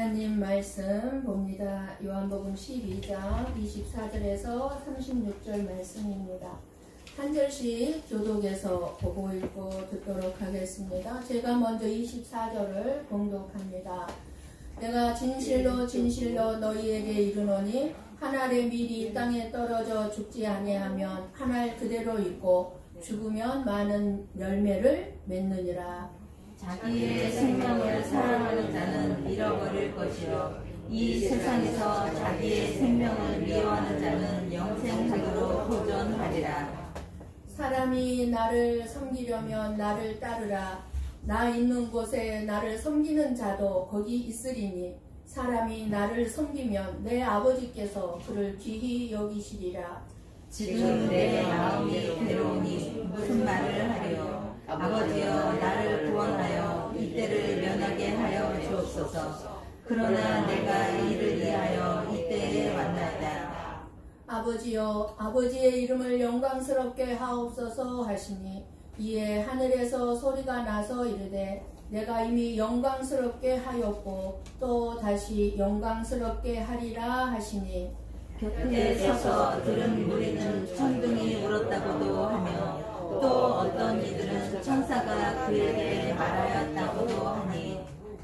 하나님 말씀 봅니다. 요한복음 12장 24절에서 36절 말씀입니다. 한 절씩 교독에서 보고 읽고 듣도록 하겠습니다. 제가 먼저 24절을 봉독합니다. 내가 진실로 진실로 너희에게 이르노니 한 알의 밀이 땅에 떨어져 죽지 아니하면 한 알 그대로 있고 죽으면 많은 열매를 맺느니라. 자기의 생명을 사랑하는 자는 잃어버릴 것이요 이 세상에서 자기의 생명을 미워하는 자는 영생하도록 보존하리라. 사람이 나를 섬기려면 나를 따르라. 나 있는 곳에 나를 섬기는 자도 거기 있으리니 사람이 나를 섬기면 내 아버지께서 그를 귀히 여기시리라. 지금 내 마음이 괴로우니 무슨 말을 하리요. 아버지여 나를 구원하여 이때를 면하게 하여 주옵소서. 그러나 내가 이를 위하여 이때에 왔나이다. 아버지여 아버지의 이름을 영광스럽게 하옵소서 하시니 이에 하늘에서 소리가 나서 이르되 내가 이미 영광스럽게 하였고 또 다시 영광스럽게 하리라 하시니 곁에 서서 들은 무리는 천둥이 울었다고도 하며 또 어떤 이들은 천사가 그에게 말하였다고도 하니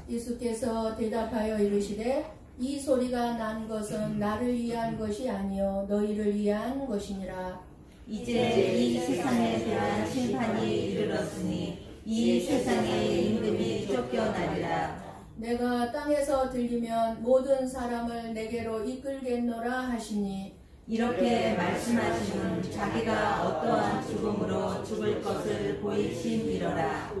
예수께서 대답하여 이르시되 이 소리가 난 것은 나를 위한 것이 아니요 너희를 위한 것이니라. 이제 이 세상에 대한 심판이 이르렀으니 이 세상의 임금이 쫓겨나리라. 내가 땅에서 들리면 모든 사람을 내게로 이끌겠노라 하시니 이렇게 말씀하시는 자기가 어떠한 죽음으로 죽을 것을 보이심이로라.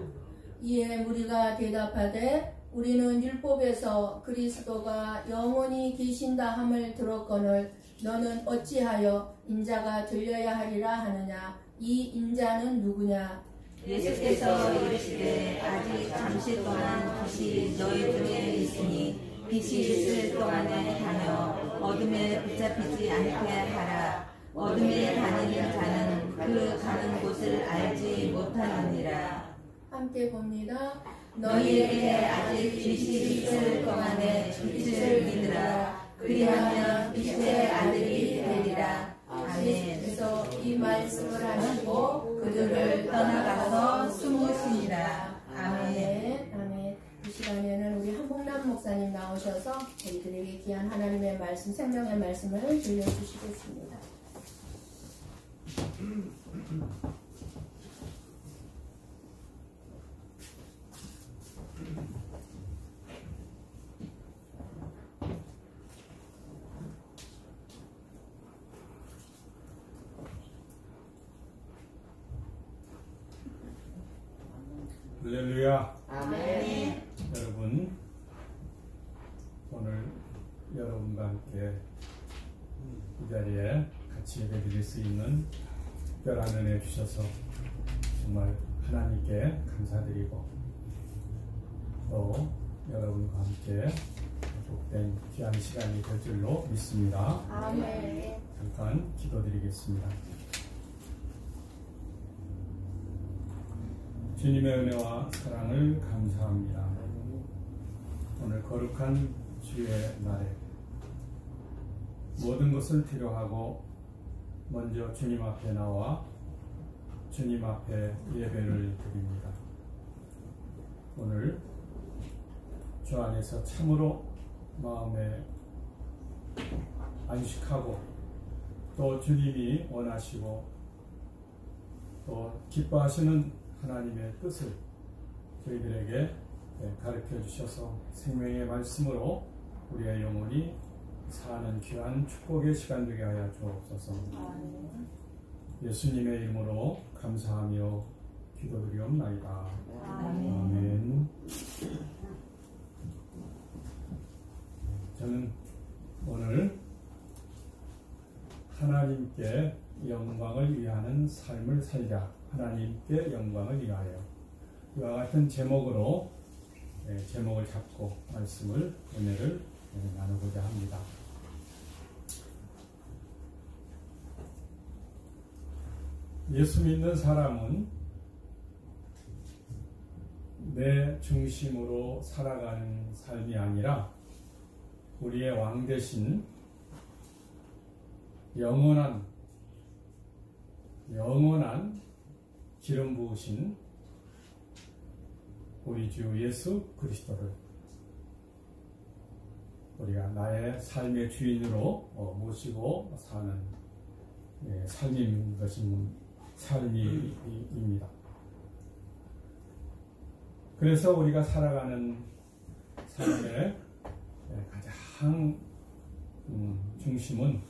이에 무리가 대답하되 우리는 율법에서 그리스도가 영원히 계신다 함을 들었거늘 너는 어찌하여 인자가 들려야 하리라 하느냐. 이 인자는 누구냐. 예수께서 이르시되 아직 잠시 동안 빛이 너희 중에 있으니 빛이 있을 동안에 다녀 어둠에 붙잡히지 않게 하라. 어둠에 다니는 자는 그 가는 곳을 알지 못하느니라. 함께 봅니다. 너희에게 아직 빛이 있을 동안에 빛을 믿으라. 그리하면 빛의 아들이 되리라. 아멘. 그래서 이 말씀을 하시고 그들을 떠나가서 숨으시니라. 아멘. 아멘. 이 시간에는 우리 한복남 목사님 나오셔서 저희들에게 귀한 하나님의 말씀, 생명의 말씀을 들려주시겠습니다. 할렐루야. 아멘. 여러분, 오늘 여러분과 함께 이 자리에 같이 예배드릴 수 있는 특별한 은혜 주셔서 정말 하나님께 감사드리고 또 여러분과 함께 복된 귀한 시간이 될 줄로 믿습니다. 아멘. 잠깐 기도드리겠습니다. 주님의 은혜와 사랑을 감사합니다. 오늘 거룩한 주의 날에 모든 것을 필요하고 먼저 주님 앞에 나와 주님 앞에 예배를 드립니다. 오늘 주 안에서 참으로 마음에 안식하고 또 주님이 원하시고 또 기뻐하시는 하나님의 뜻을 저희들에게 가르쳐 주셔서 생명의 말씀으로 우리의 영혼이 사는 귀한 축복의 시간 되게 하여 주옵소서. 예수님의 이름으로 감사하며 기도드리옵나이다. 아멘. 저는 오늘 하나님께 영광을 위하는 삶을 살자, 하나님께 영광을 위하여, 이와 같은 제목으로 제목을 잡고 말씀을, 은혜를 나누고자 합니다. 예수 믿는 사람은 내 중심으로 살아가는 삶이 아니라 우리의 왕 대신 영원한 기름 부으신 우리 주 예수 그리스도를 우리가 나의 삶의 주인으로 모시고 사는 삶입니다. 그래서 우리가 살아가는 삶의 가장 중심은,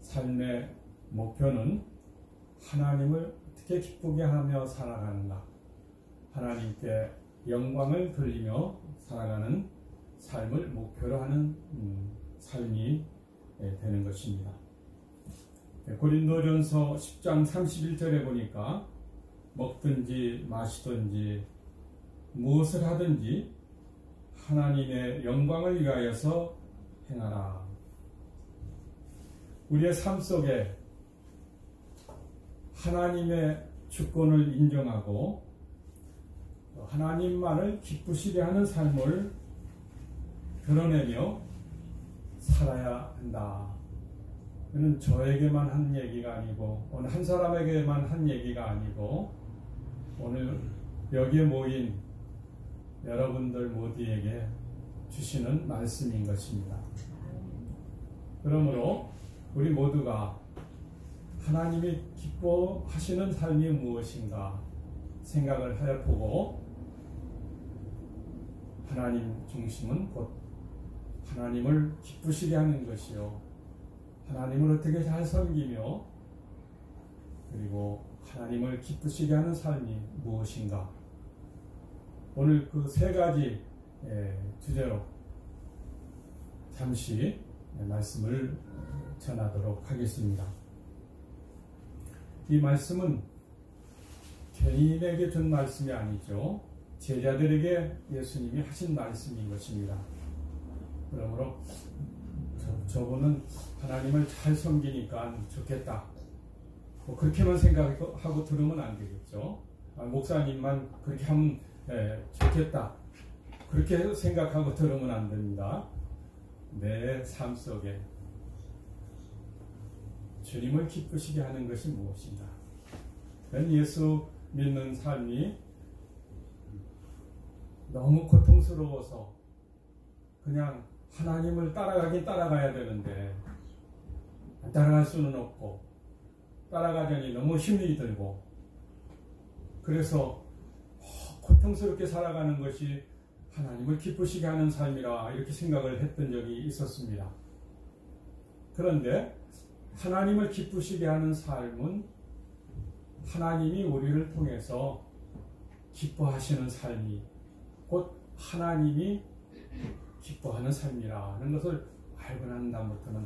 삶의 목표는 하나님을 어떻게 기쁘게 하며 살아가는가, 하나님께 영광을 돌리며 살아가는 삶을 목표로 하는 삶이 되는 것입니다. 고린도전서 10장 31절에 보니까 먹든지 마시든지 무엇을 하든지 하나님의 영광을 위하여서 행하라. 우리의 삶 속에 하나님의 주권을 인정하고 하나님만을 기쁘시게 하는 삶을 드러내며 살아야 한다. 이는 저에게만 한 얘기가 아니고, 어느 한 사람에게만 한 얘기가 아니고, 오늘 여기에 모인 여러분들 모두에게 주시는 말씀인 것입니다. 그러므로 우리 모두가 하나님이 기뻐하시는 삶이 무엇인가 생각을 하여 보고, 하나님 중심은 곧 하나님을 기쁘시게 하는 것이요, 하나님을 어떻게 잘 섬기며 그리고 하나님을 기쁘시게 하는 삶이 무엇인가, 오늘 그 세 가지 주제로 잠시 말씀을 전하도록 하겠습니다. 이 말씀은 개인에게 준 말씀이 아니죠. 제자들에게 예수님이 하신 말씀인 것입니다. 그러므로 저분은 하나님을 잘 섬기니까 좋겠다, 그렇게만 생각하고 들으면 안 되겠죠. 목사님만 그렇게 하면 좋겠다, 그렇게 생각하고 들으면 안 됩니다. 내 삶 속에 주님을 기쁘시게 하는 것이 무엇인가? 예수 믿는 삶이 너무 고통스러워서 그냥 하나님을 따라가긴 따라가야 되는데 따라갈 수는 없고, 따라가자니 너무 힘이 들고, 그래서 고통스럽게 살아가는 것이 하나님을 기쁘시게 하는 삶이라 이렇게 생각을 했던 적이 있었습니다. 그런데 하나님을 기쁘시게 하는 삶은 하나님이 우리를 통해서 기뻐하시는 삶이 곧 하나님이 기뻐하는 삶이라는 것을 알고 난 다음부터는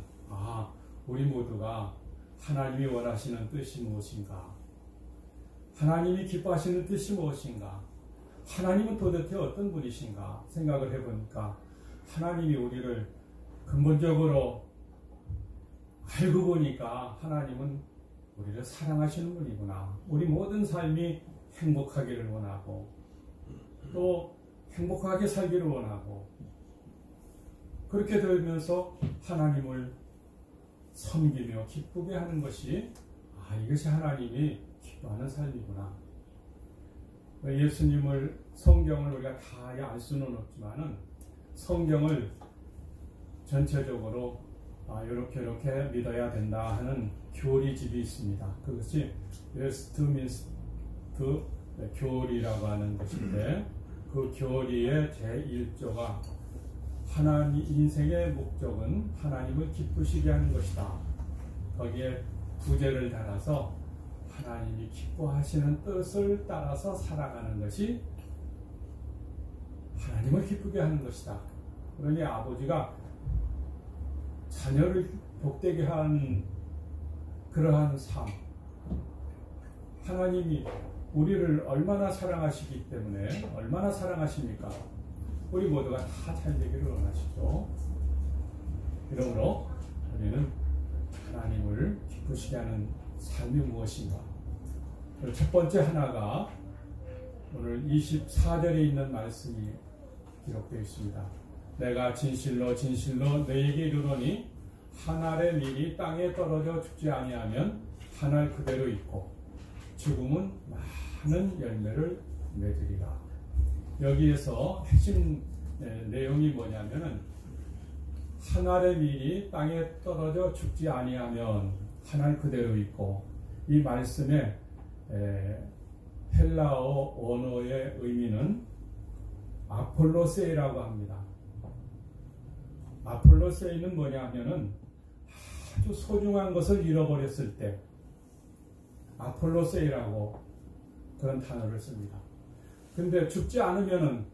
우리 모두가 하나님이 원하시는 뜻이 무엇인가, 하나님이 기뻐하시는 뜻이 무엇인가, 하나님은 도대체 어떤 분이신가 생각을 해보니까 하나님이 우리를 근본적으로 알고 보니까 하나님은 우리를 사랑하시는 분이구나, 우리 모든 삶이 행복하기를 원하고 또 행복하게 살기를 원하고, 그렇게 되면서 하나님을 섬기며 기쁘게 하는 것이 이것이 하나님이 기뻐하는 삶이구나. 예수님을, 성경을 우리가 다 알 수는 없지만은 성경을 전체적으로 이렇게 믿어야 된다 하는 교리집이 있습니다. 그것이 웨스트민스터 교리라고 하는 것인데, 그 교리의 제1조가 하나님 인생의 목적은 하나님을 기쁘시게 하는 것이다. 거기에 부제를 달아서 하나님이 기뻐하시는 뜻을 따라서 살아가는 것이 하나님을 기쁘게 하는 것이다. 그러니 아버지가 자녀를 복되게 하는 그러한 삶, 하나님이 우리를 얼마나 사랑하시기 때문에, 얼마나 사랑하십니까? 우리 모두가 다 잘 되기를 원하시죠. 그러므로 우리는 하나님을 기쁘시게 하는 삶이 무엇인가? 첫 번째 하나가 오늘 24절에 있는 말씀이 기록되어 있습니다. 내가 진실로 진실로 너에게 이르노니 한 알의 밀이 땅에 떨어져 죽지 아니하면 한 알 그대로 있고 죽음은 많은 열매를 맺으리라. 여기에서 핵심 내용이 뭐냐면은 한 알의 밀이 땅에 떨어져 죽지 아니하면 한 알 그대로 있고, 이 말씀의 헬라어 언어의 의미는 아폴로세이라고 합니다. 아폴로세이는 뭐냐면은 아주 소중한 것을 잃어버렸을 때 아폴로세이라고 그런 단어를 씁니다. 근데 죽지 않으면은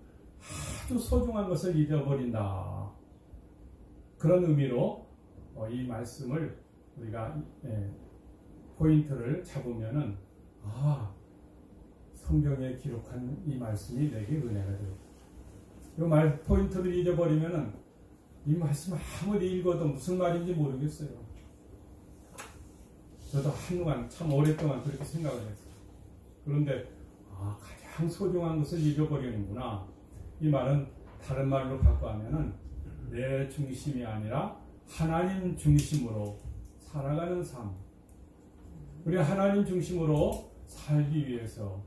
아주 소중한 것을 잊어버린다. 그런 의미로 이 말씀을 우리가 포인트를 잡으면은 성경에 기록한 이 말씀이 내게 은혜가 되고, 이 포인트를 잊어버리면은 이 말씀 아무리 읽어도 무슨 말인지 모르겠어요. 저도 한동안 참 오랫동안 그렇게 생각을 했어요. 그런데 가장 소중한 것을 잊어버리는구나. 이 말은 다른 말로 바꿔하면은 내 중심이 아니라 하나님 중심으로 살아가는 삶. 우리 하나님 중심으로 살기 위해서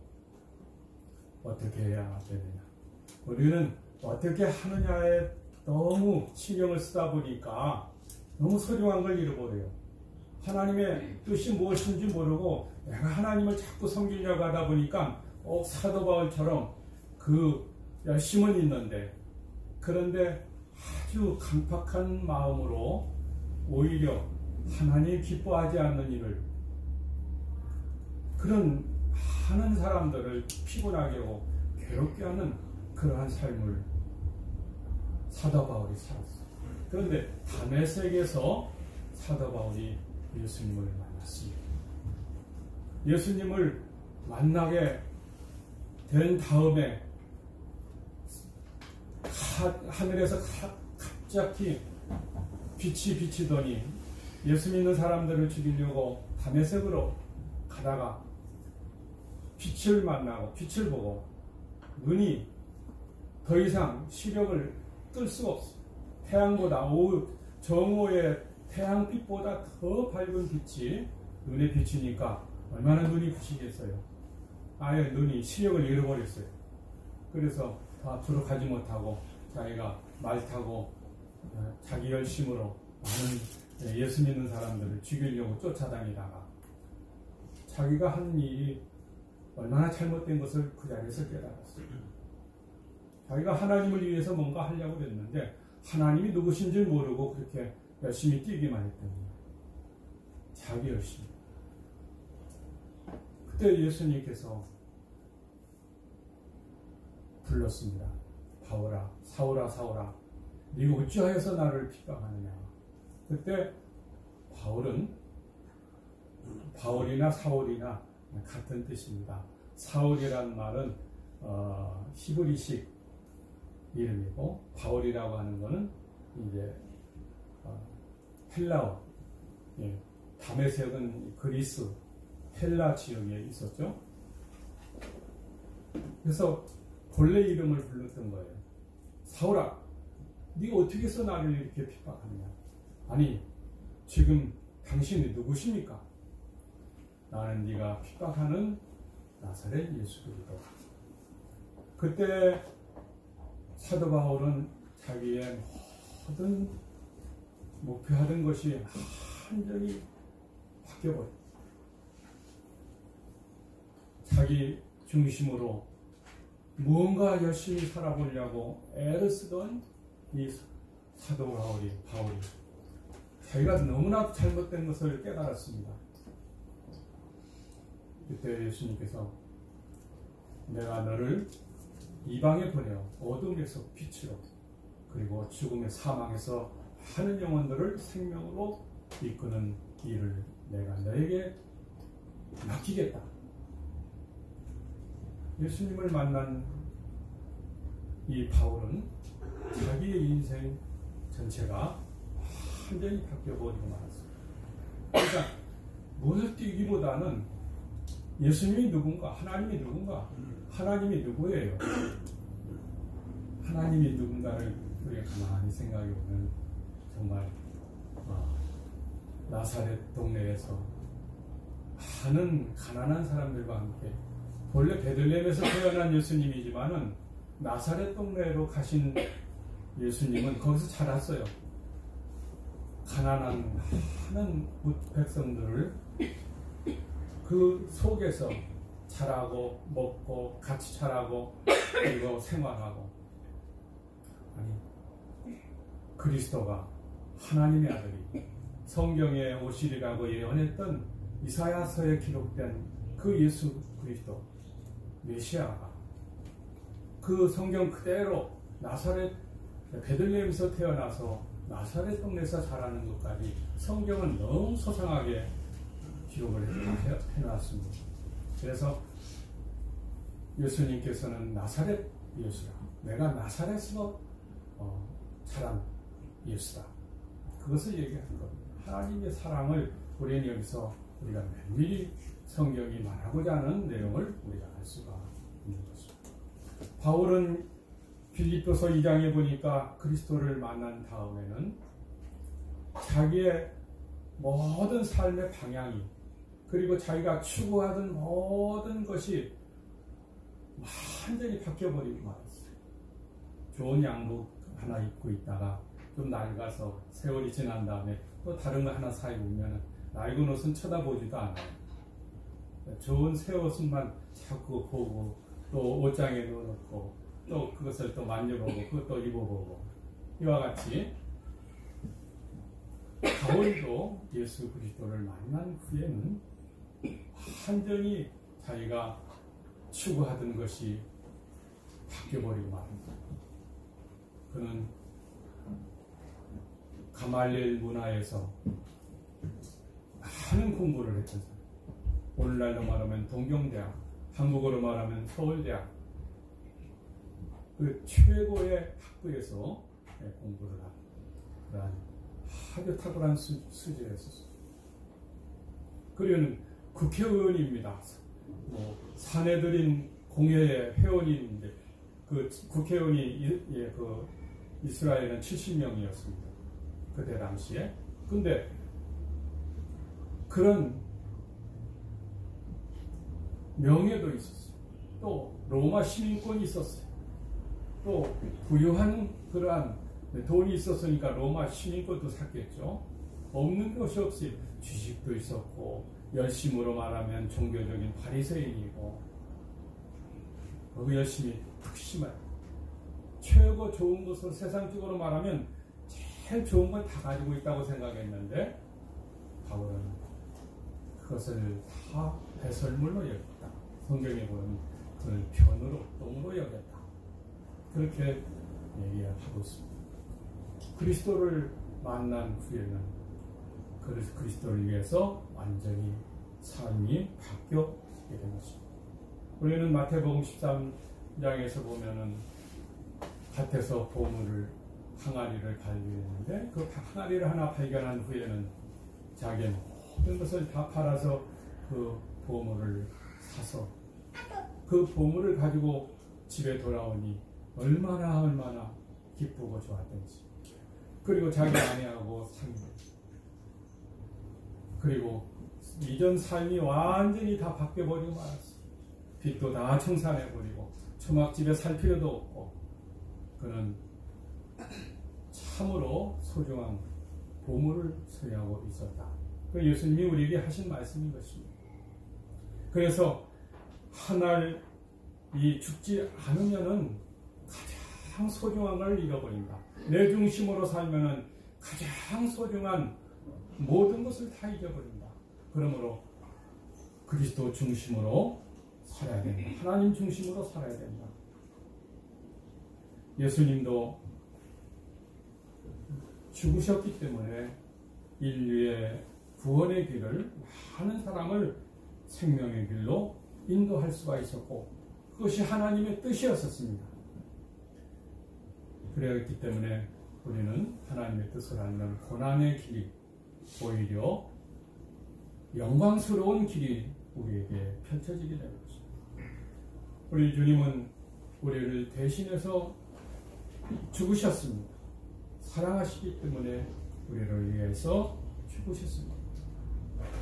어떻게 해야 되느냐. 우리는 어떻게 하느냐에 너무 신경을 쓰다 보니까 너무 소중한 걸 잃어버려요. 하나님의 뜻이 무엇인지 모르고 내가 하나님을 자꾸 섬기려고 하다 보니까 사도 바울처럼 그 열심은 있는데, 그런데 아주 강팍한 마음으로 오히려 하나님 기뻐하지 않는 일을, 그런 많은 사람들을 피곤하게 하고 괴롭게 하는 그러한 삶을 사도 바울이 살았어요. 그런데 다메섹에서 사도 바울이 예수님을 만났습니다. 예수님을 만나게 된 다음에 하늘에서 갑자기 빛이 비치더니 예수 믿는 사람들을 죽이려고 다메섹으로 가다가 빛을 만나고 빛을 보고 눈이 더 이상 시력을 뜰 수가 없어요. 태양보다 정오의 태양빛보다 더 밝은 빛이 눈에 비치니까 얼마나 눈이 부시겠어요. 아예 눈이 시력을 잃어버렸어요. 그래서 더 앞으로 가지 못하고 자기가 말 타고 자기 열심으로 많은 예수 믿는 사람들을 죽이려고 쫓아다니다가 자기가 한 일이 얼마나 잘못된 것을 그 자리에서 깨달았어요. 자기가 하나님을 위해서 뭔가 하려고 했는데 하나님이 누구신지 모르고 그렇게 열심히 뛰기만 했던 거예요. 자기 열심. 그때 예수님께서 불렀습니다. 바울아, 사울아, 사울아, 네가 어찌하여서 나를 핍박하느냐. 그때 바울이나 사울이나 같은 뜻입니다. 사울이라는 말은 히브리식 이름이고, 바울이라고 하는 것은 이제 헬라어. 다메섹은 그리스 헬라 지역에 있었죠. 그래서 본래 이름을 불렀던 거예요. 사울아, 네가 어떻게 해서 나를 이렇게 핍박하느냐. 아니, 지금 당신이 누구십니까? 나는 네가 핍박하는 나사렛 예수 그리스도. 그때 사도 바울은 자기의 모든 목표하던 것이 완전히 바뀌어버렸어요. 자기 중심으로 무언가 열심히 살아보려고 애를 쓰던 이 사도 바울이 자기가 너무나 잘못된 것을 깨달았습니다. 그때 예수님께서 내가 너를 이방에 보내어 어둠에서 빛으로, 그리고 죽음의 사망에서 많은 영혼들을 생명으로 이끄는 일을 내가 너에게 맡기겠다. 예수님을 만난 이 바울은 자기의 인생 전체가 완전히 바뀌어버리고 말았어요. 그러니까 무엇을 뛰기보다는 예수님이 누군가, 하나님이 누군가, 하나님이 누구예요? 하나님이 누군가를 우리가 가만히 생각해 보면 정말 나사렛 동네에서 많은 가난한 사람들과 함께 본래 베들레헴에서 태어난 예수님이지만은 나사렛 동네로 가신 예수님은 거기서 자랐어요. 가난한 많은 백성들을 그 속에서 자라고 먹고 같이 자라고 그리고 생활하고, 아니 그리스도가 하나님의 아들이 성경에 오시리라고 예언했던 이사야서에 기록된 그 예수 그리스도 메시아가 그 성경 그대로 나사렛 베들레헴에서 태어나서 나사렛 동네에서 자라는 것까지 성경은 너무 소상하게 기록을 해놨습니다. 그래서 예수님께서는 나사렛 예수라, 내가 나사렛에서 자란 예수다, 그것을 얘기하는 겁니다. 하나님의 사랑을 우리는 여기서 우리가 면밀히 성경이 말하고자 하는 내용을 우리가 알 수가 있는 것입니다. 바울은 빌립보서 2장에 보니까 그리스도를 만난 다음에는 자기의 모든 삶의 방향이, 그리고 자기가 추구하던 모든 것이 완전히 바뀌어버리고 말았어요. 좋은 양복 하나 입고 있다가 좀 낡아서 세월이 지난 다음에 또 다른 거 하나 사 입으면 낡은 옷은 쳐다보지도 않아요. 좋은 새 옷만 자꾸 보고 또 옷장에 넣어놓고 또 그것을 또 만져보고 그것도 입어보고, 이와 같이 바울도 예수 그리스도를 만난 후에는 완전히 자기가 추구하던 것이 바뀌어버리고 말입니다. 그는 가말리엘 문화에서 많은 공부를 했던 사람, 오늘날로 말하면 동경대학, 한국어로 말하면 서울대학, 그 최고의 학부에서 공부를 한 그러한 아주 탁월한 수준에 있었어요. 그리고는 국회의원입니다. 사내들인 공회의 회원인데 그 국회의원이 그 이스라엘은 70명이었습니다. 그때 당시에. 근데 그런 명예도 있었어요. 또 로마 시민권이 있었어요. 또 부유한 그러한 돈이 있었으니까 로마 시민권도 샀겠죠. 없는 것이 없이 지식도 있었고, 열심으로 말하면 종교적인 바리새인이고, 그 열심히 극심한 최고 좋은 것을 세상적으로 말하면 제일 좋은 걸 다 가지고 있다고 생각했는데 바울은 그것을 다 배설물로 여겼다. 성경에 보면 그걸 변으로, 똥으로 여겼다. 그렇게 얘기하고 있습니다. 그리스도를 만난 후에는 그리스도를 위해서 완전히 삶이 바뀌게 된 것입니다. 우리는 마태복음 13장에서 보면은 밭에서 항아리를 발견했는데 그 항아리를 하나 발견한 후에는 자기의 모든 것을 다 팔아서 그 보물을 사서 그 보물을 가지고 집에 돌아오니 얼마나 기쁘고 좋았던지, 그리고 자기 아내하고 살고, 그리고 이전 삶이 완전히 다 바뀌어버리고 말았어. 빚도 다 청산해버리고 초막집에 살 필요도 없고, 그는 참으로 소중한 보물을 소유하고 있었다. 그 예수님이 우리에게 하신 말씀인 것입니다. 그래서 한 날 죽지 않으면은 가장 소중한 걸 잃어버린다. 내 중심으로 살면은 가장 소중한 모든 것을 다 잊어버린다. 그러므로 그리스도 중심으로 살아야 된다. 하나님 중심으로 살아야 된다. 예수님도 죽으셨기 때문에 인류의 구원의 길을, 많은 사람을 생명의 길로 인도할 수가 있었고, 그것이 하나님의 뜻이었었습니다. 그랬기 때문에 우리는 하나님의 뜻을 알면 고난의 길이 오히려 영광스러운 길이 우리에게 펼쳐지게 되는 것입니다. 우리 주님은 우리를 대신해서 죽으셨습니다. 사랑하시기 때문에 우리를 위해서 죽으셨습니다.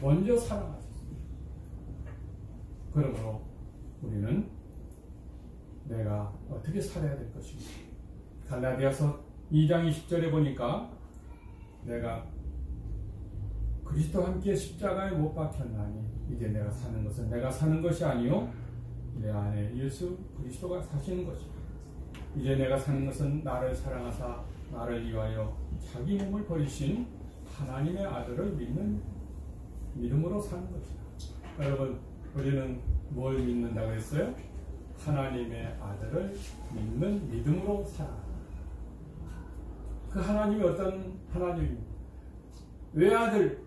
먼저 사랑하셨습니다. 그러므로 우리는 내가 어떻게 살아야 될 것인가. 갈라디아서 2장 20절에 보니까 내가 그리스도와 함께 십자가에 못 박혔나니 이제 내가 사는 것은 내가 사는 것이 아니요 내 안에 예수 그리스도가 사시는 것이다. 이제 내가 사는 것은 나를 사랑하사 나를 위하여 자기 몸을 버리신 하나님의 아들을 믿는 믿음으로 사는 것이다. 여러분, 우리는 뭘 믿는다고 했어요? 하나님의 아들을 믿는 믿음으로 살아. 그 하나님이 어떤 하나님입니까? 외아들,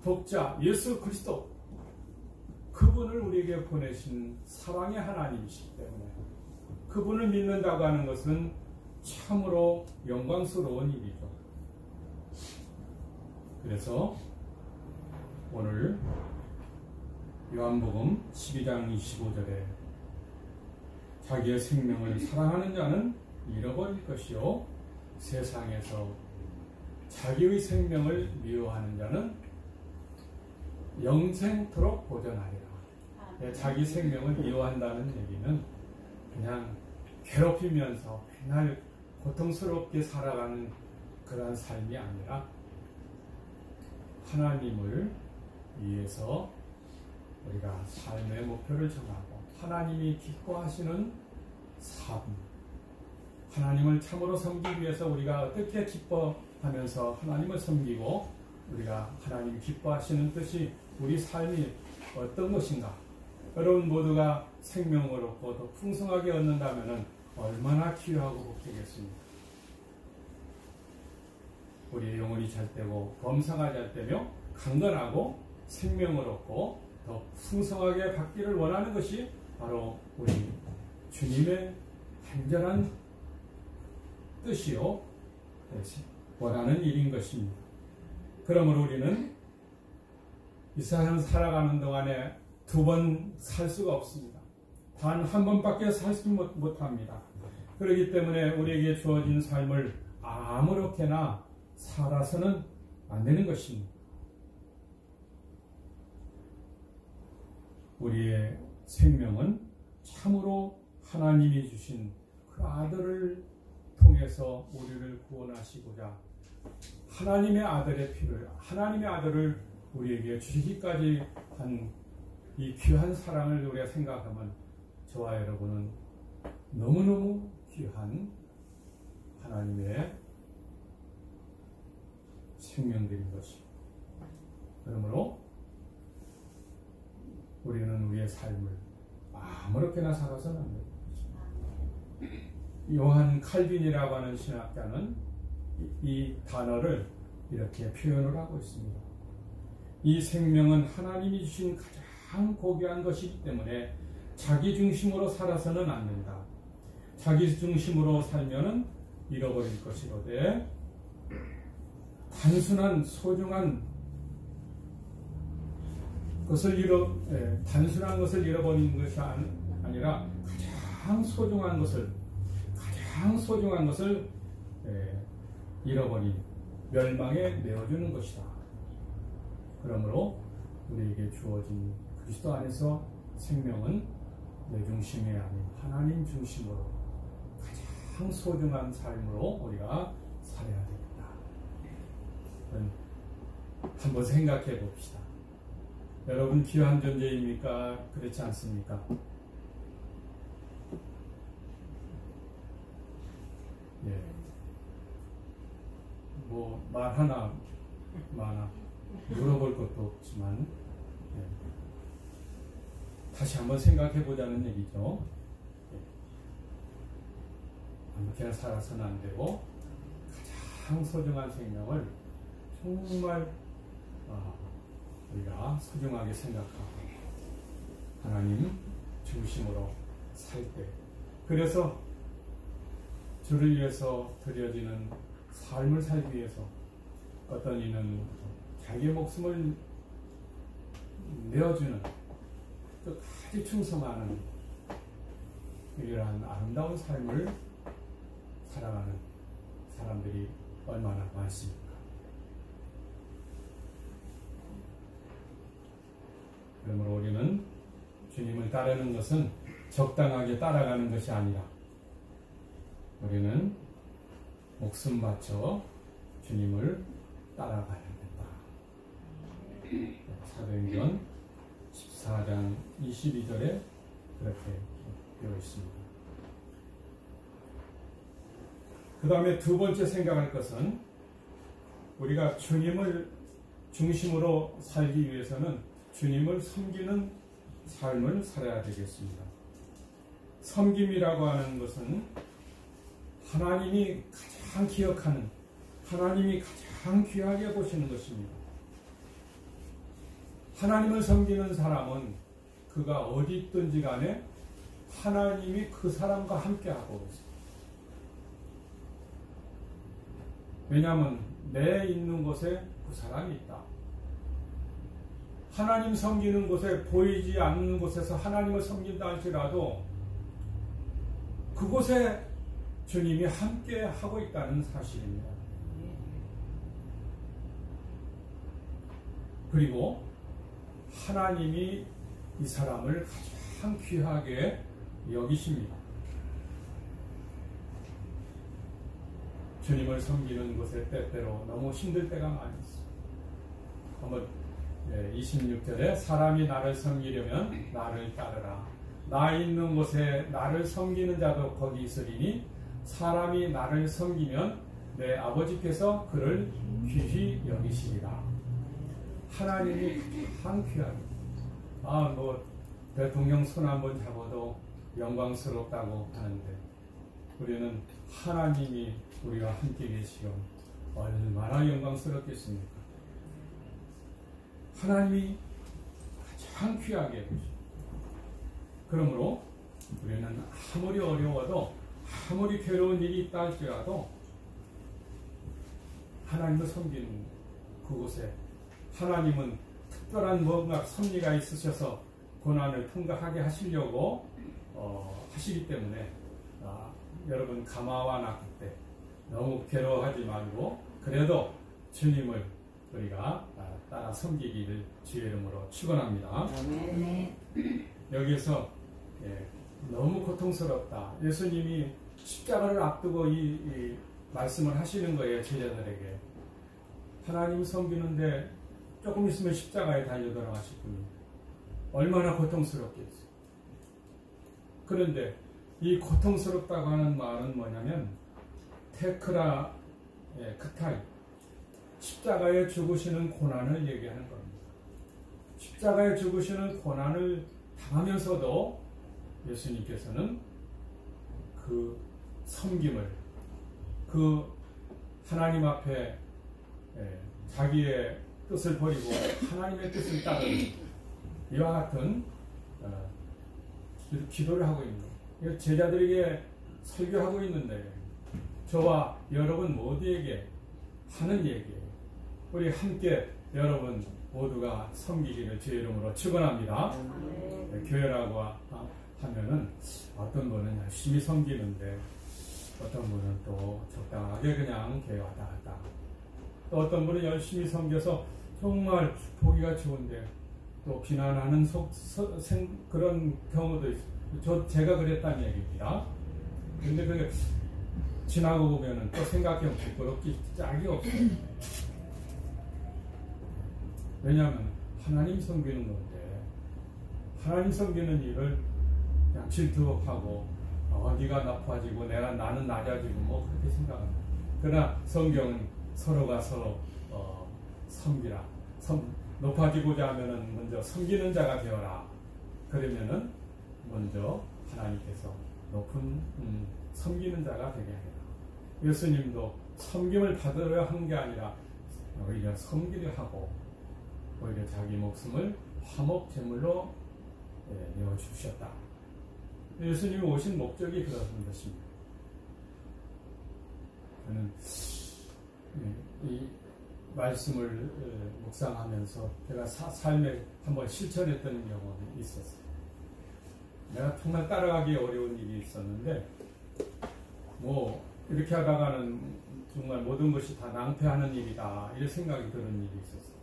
독자, 예수 그리스도, 그분을 우리에게 보내신 사랑의 하나님이시기 때문에 그분을 믿는다고 하는 것은 참으로 영광스러운 일이죠. 그래서 오늘 요한복음 12장 25절에 자기의 생명을 사랑하는 자는 잃어버릴 것이요 세상에서 자기의 생명을 미워하는 자는 영생토록 보존하리라. 자기 생명을 미워한다는 얘기는 그냥 괴롭히면서 맨날 고통스럽게 살아가는 그러한 삶이 아니라 하나님을 위해서 우리가 삶의 목표를 정하고 하나님이 기뻐하시는 삶, 하나님을 참으로 섬기기 위해서 우리가 어떻게 기뻐하면서 하나님을 섬기고 우리가 하나님이 기뻐하시는 뜻이 우리 삶이 어떤 것인가. 여러분 모두가 생명을 얻고 더 풍성하게 얻는다면 얼마나 귀하고 복되겠습니까? 우리의 영혼이 잘 되고 범사가 잘 되며 강건하고 생명을 얻고 더 풍성하게 받기를 원하는 것이 바로 우리 주님의 간절한 뜻이요 원하는 일인 것입니다. 그러므로 우리는 이 세상 살아가는 동안에 두 번 살 수가 없습니다. 단 한 번밖에 살지 못합니다. 그렇기 때문에 우리에게 주어진 삶을 아무렇게나 살아서는 안 되는 것입니다. 우리의 생명은 참으로 하나님이 주신 그 아들을 통해서 우리를 구원하시고자 하나님의 아들의 피를, 하나님의 아들을 우리에게 주시기까지 한 이 귀한 사랑을 우리가 생각하면 저와 여러분은 너무너무 귀한 하나님의 생명들인 것입니다. 그러므로 우리는 우리의 삶을 아무렇게나 살아서는 안 됩니다. 요한 칼빈이라고 하는 신학자는 이 단어를 이렇게 표현을 하고 있습니다. 이 생명은 하나님이 주신 가장 고귀한 것이기 때문에 자기 중심으로 살아서는 안 된다. 자기 중심으로 살면은 잃어버릴 것이로되 단순한 소중한 것을 단순한 것을 잃어버리는 것이 아니라 가장 소중한 것을 잃어버린 멸망에 내어주는 것이다. 그러므로 우리에게 주어진 그리스도 안에서 생명은 내 중심이 아닌 하나님 중심으로 가장 소중한 삶으로 우리가 살아야 됩니다. 한번 생각해 봅시다. 여러분 귀한 존재입니까? 그렇지 않습니까? 예. 뭐 말 하나 많아 물어볼 것도 없지만 다시 한번 생각해 보자는 얘기죠. 아무렇게나 살아서는 안 되고 가장 소중한 생명을 정말 우리가 소중하게 생각하고 하나님 중심으로 살 때, 그래서 주를 위해서 드려지는 삶을 살기 위해서 어떤 이는 자기의 목숨을 내어주는 끝까지 충성하는 이러한 아름다운 삶을 살아가는 사람들이 얼마나 많습니까? 그러므로 우리는 주님을 따르는 것은 적당하게 따라가는 것이 아니라 우리는 목숨 바쳐 주님을 따라가야 된다. 사도행전 14장 22절에 그렇게 되어 있습니다. 그 다음에 두 번째 생각할 것은 우리가 주님을 중심으로 살기 위해서는 주님을 섬기는 삶을 살아야 되겠습니다. 섬김이라고 하는 것은 하나님이 가장 기억하는, 하나님이 가장 귀하게 보시는 것입니다. 하나님을 섬기는 사람은 그가 어디 있든지 간에 하나님이 그 사람과 함께하고 있습니다. 왜냐하면 내 있는 곳에 그 사람이 있다. 하나님 섬기는 곳에, 보이지 않는 곳에서 하나님을 섬긴다 할지라도 그곳에 주님이 함께 하고 있다는 사실입니다. 그리고 하나님이 이 사람을 가장 귀하게 여기십니다. 주님을 섬기는 곳에 때때로 너무 힘들 때가 많이 있어요. 한번 26절에 사람이 나를 섬기려면 나를 따르라. 나 있는 곳에 나를 섬기는 자도 거기 있으리니 사람이 나를 섬기면 내 아버지께서 그를 귀히 여기시리라. 하나님이 가장 귀하게, 대통령 손 한번 잡아도 영광스럽다고 하는데 우리는 하나님이 우리와 함께 계시오. 얼마나 영광스럽겠습니까? 하나님이 가장 귀하게 보십니다. 그러므로 우리는 아무리 어려워도, 아무리 괴로운 일이 있다 할지라도 하나님을 섬기는 그곳에 하나님은 특별한 뭔가 섭리가 있으셔서 고난을 통과하게 하시려고 하시기 때문에 여러분 가마와 낚을 때 너무 괴로워하지 말고 그래도 주님을 우리가 따라 섬기기를 주의 이름으로 축원합니다. 여기에서 너무 고통스럽다. 예수님이 십자가를 앞두고 이 말씀을 하시는 거예요. 제자들에게. 하나님 섬기는데 조금 있으면 십자가에 달려 돌아가실 분이 얼마나 고통스럽겠어요. 그런데 이 고통스럽다고 하는 말은 뭐냐면 테크라 크타이, 십자가에 죽으시는 고난을 얘기하는 겁니다. 십자가에 죽으시는 고난을 당하면서도 예수님께서는 그 섬김을, 그 하나님 앞에 자기의 뜻을 버리고 하나님의 뜻을 따르는 이와 같은 기도를 하고 있는 거예요. 제자들에게 설교하고 있는데 저와 여러분 모두에게 하는 얘기예요. 우리 함께 여러분 모두가 섬기기를 주의 이름으로 축원합니다. 교회라고 하면은 어떤 분은 열심히 섬기는데 어떤 분은 또 적당하게 그냥 교회 왔다 갔다, 또 어떤 분은 열심히 섬겨서 정말 보기가 좋은데 또 비난하는 그런 경우도 있어요. 제가 그랬다는 얘기입니다. 근데 그게 지나고 보면은 또 생각해보면 부끄럽기 짝이 없어요. 왜냐하면 하나님 섬기는 건데, 하나님 섬기는 일을 그냥 질투하고 네가 높아지고 나는 낮아지고 뭐 그렇게 생각합니다. 그러나 성경은 서로가 서로 섬기라. 높아지고자 하면은 먼저 섬기는 자가 되어라. 그러면은 먼저 하나님께서 높은 섬기는 자가 되게 하리라. 예수님도 섬김을 받으려 한 게 아니라 오히려 섬기려 하고 오히려 자기 목숨을 화목 제물로 내어주셨다. 예수님이 오신 목적이 그런 것입니다. 저는 이 말씀을 묵상하면서 제가 삶에 한번 실천했던 경험이 있었어요. 내가 정말 따라가기 어려운 일이 있었는데 뭐 이렇게 하다가는 정말 모든 것이 다 낭패하는 일이다 이런 생각이 드는 일이 있었어요.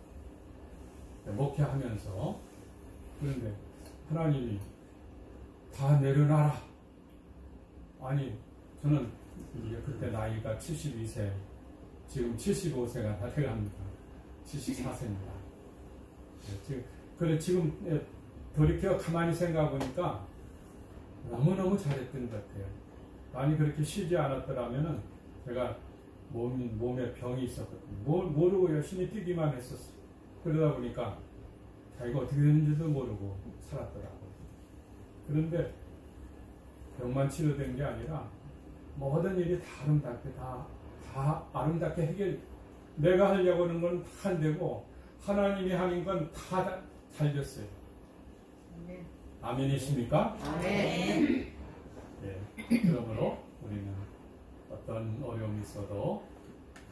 목회하면서. 그런데 하나님이 다 내려놔라. 아니 저는 이제 그때 나이가 72세, 지금 75세가 다 돼갑니다. 74세입니다. 지금 돌이켜 가만히 생각해보니까 너무너무 잘했던 것 같아요. 많이 그렇게 쉬지 않았더라면은 제가 몸에 병이 있었거든요. 모르고 열심히 뛰기만 했었어요. 그러다 보니까 자기가 어떻게 되는지도 모르고 살았더라고요. 그런데 병만 치료된 게 아니라 모든 일이 다 아름답게 다 아름답게 내가 하려고 하는 건 다 안 되고 하나님이 하는 건 다 잘 됐어요. 아멘이십니까? 아멘. 네. 그러므로 우리는 어떤 어려움이 있어도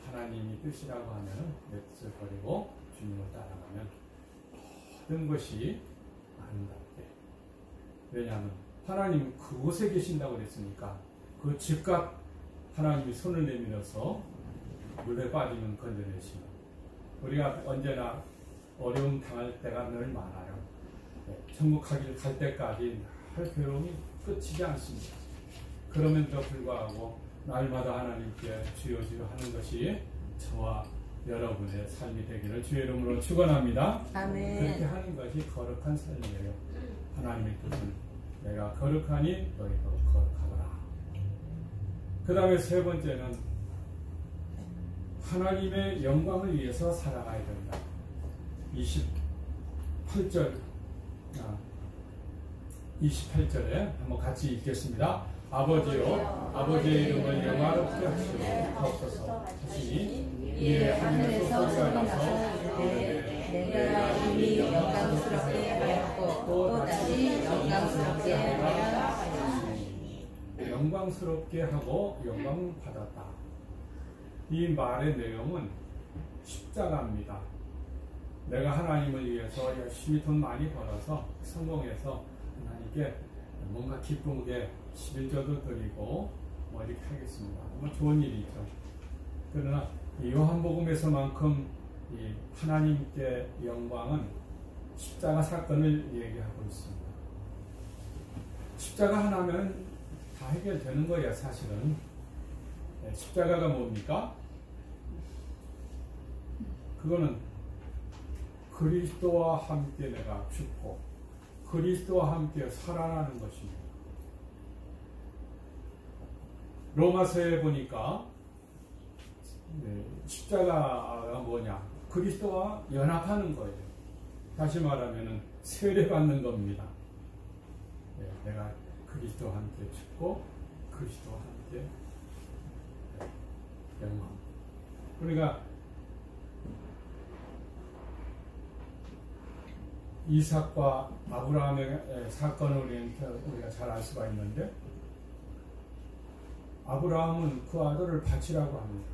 하나님이 뜻이라고 하면 내 뜻을 버리고 주님을 따라가면 모든 것이 아름답게. 왜냐하면 하나님은 그곳에 계신다고 그랬으니까 그 즉각 하나님이 손을 내밀어서 물에 빠지면 건져내시고 우리가 언제나 어려움 당할 때가 늘 많아요. 천국 갈 때까지 할 괴로움이 끝이지 않습니다. 그럼에도 불구하고 날마다 하나님께 주여 주여 하는 것이 저와 여러분의 삶이 되기를 주의 이름으로 축원합니다. 아멘. 그렇게 하는 것이 거룩한 삶이에요. 하나님의 뜻은 내가 거룩하니 너희도 거룩하거라. 그 다음에 세 번째는 하나님의 영광을 위해서 살아가야 된다. 28절에 한번 같이 읽겠습니다. 아버지요, 아버지의 이름을 영화롭게 하시옵소서 하시니 이에 하늘에서 소리가 나서 내가 이미 영광스럽게 하였고 또 다시 영광스럽게 하였으니 영광스럽게 하고 영광 받았다. 이 말의 내용은 십자가입니다. 내가 하나님을 위해서 열심히 돈 많이 벌어서 성공해서 하나님께 뭔가 기쁘게 11조도 드리고 뭐 이렇게 하겠습니다. 뭐 좋은 일이죠. 그러나 요한복음에서만큼 이 하나님께 영광은 십자가 사건을 얘기하고 있습니다. 십자가 하나면 다 해결되는 거예요, 사실은. 십자가가 뭡니까? 그거는 그리스도와 함께 내가 죽고 그리스도와 함께 살아나는 것입니다. 로마서에 보니까 십자가가 뭐냐? 그리스도와 연합하는 거예요. 다시 말하면 세례받는 겁니다. 내가 그리스도와 함께 죽고 그리스도와 함께 영광. 그러니까 이삭과 아브라함의 사건을 우리가 잘 알 수가 있는데 아브라함은 그 아들을 바치라고 합니다.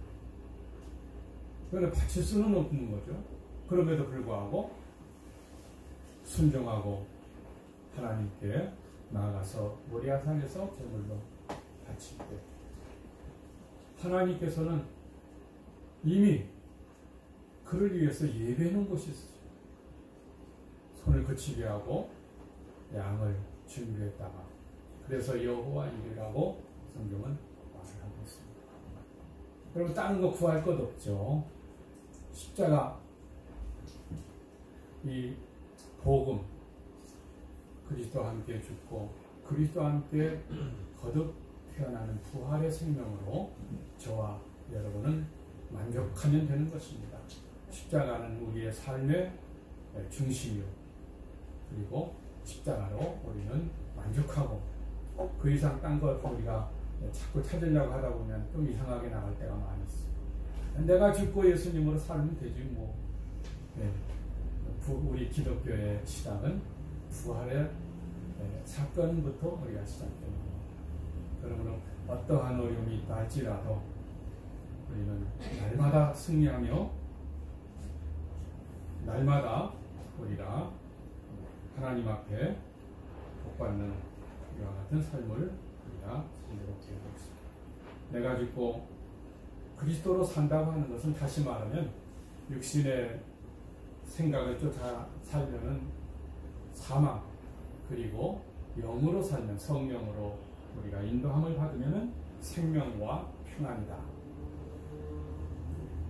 그런데 바칠 수는 없는 거죠. 그럼에도 불구하고 순종하고 하나님께 나아가서 모리아산에서 제물로 바칠 때 하나님께서는 이미 그를 위해서 예배해 놓은 곳이 있어요. 손을 거치게 하고 양을 준비했다가 그래서 여호와 이르라고 성경은 말을 하고 있습니다. 여러분 다른 거 구할 것 없죠. 십자가 이 복음 그리스도와 함께 죽고 그리스도와 함께 거듭 태어나는 부활의 생명으로 저와 여러분은 만족하면 되는 것입니다. 십자가는 우리의 삶의 중심이요. 그리고 십자가로 우리는 만족하고 그 이상 딴 것 우리가 자꾸 찾으려고 하다 보면 좀 이상하게 나갈 때가 많이 있어요. 내가 죽고 예수님으로 살면 되지 뭐. 우리 기독교의 시작은 부활의 사건부터 우리가 시작됩니다. 그러므로 어떠한 어려움이 있다 할지라도 우리는 날마다 승리하며 날마다 우리가 하나님 앞에 복받는 이와 같은 삶을 우리가 살도록 되어 있습니다. 내가 죽고 그리스도로 산다고 하는 것은 다시 말하면 육신의 생각을 쫓아 살려는 사망, 그리고 영으로 살면 성령으로 우리가 인도함을 받으면 생명과 평안이다.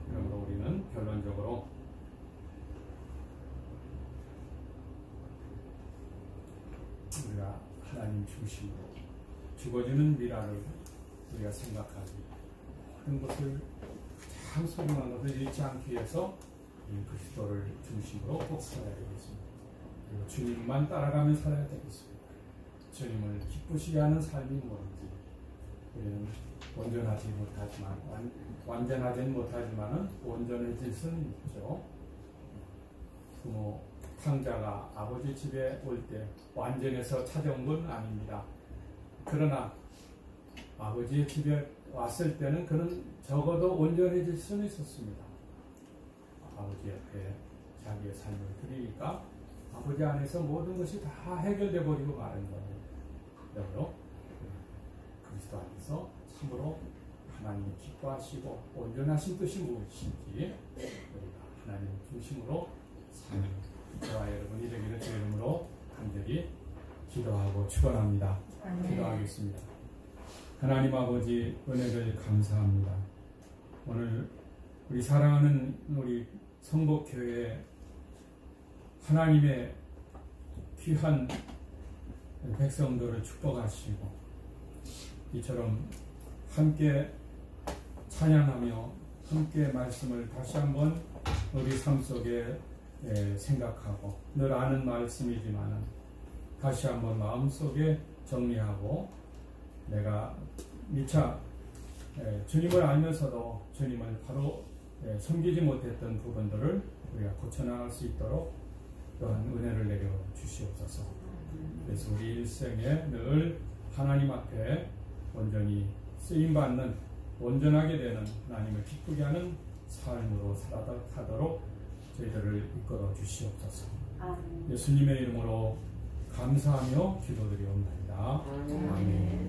그러므로 우리는 결론적으로 우리가 하나님 중심으로 죽어지는 미라를 우리가 생각하기, 모든 것을 가장 소중한 것을 잃지 않기 위해서 이 그리스도를 중심으로 꼭 살아야 되겠습니다. 그리고 주님만 따라가며 살아야 되겠습니다. 주님을 기쁘시게 하는 삶이 뭐든지 우리는 온전하지 못하지만 완전하지는 못하지만은 온전해질 수는 있죠. 부모 탕자가 아버지 집에 올 때 완전해서 찾아온 건 아닙니다. 그러나 아버지의 집에 왔을 때는 그는 적어도 온전해질 수는 있었습니다. 아버지 옆에 자기의 삶을 드리니까 아버지 안에서 모든 것이 다 해결되어 버리고 마는 거예요. 그러므로 그리스도 안에서 참으로 하나님이 기뻐하시고 온전하신 뜻이 무엇인지 우리가 하나님 중심으로 사는 저와 여러분이 되기를 주 이름으로 간절히 기도하고 축원합니다. 기도하겠습니다. 하나님 아버지, 은혜를 감사합니다. 오늘 우리 사랑하는 우리 성복교회 하나님의 귀한 백성들을 축복하시고 이처럼 함께 찬양하며 함께 말씀을 다시 한번 우리 삶 속에 생각하고, 늘 아는 말씀이지만 다시 한번 마음속에 정리하고, 내가 미처 주님을 알면서도 주님을 바로 섬기지 못했던 부분들을 우리가 고쳐나갈 수 있도록 또한 은혜를 내려 주시옵소서. 그래서 우리 일생에 늘 하나님 앞에 온전히 쓰임받는, 온전하게 되는, 하나님을 기쁘게 하는 삶으로 살아가도록 저희들을 이끌어 주시옵소서. 예수님의 이름으로 감사하며 기도드리옵나이다. 아멘.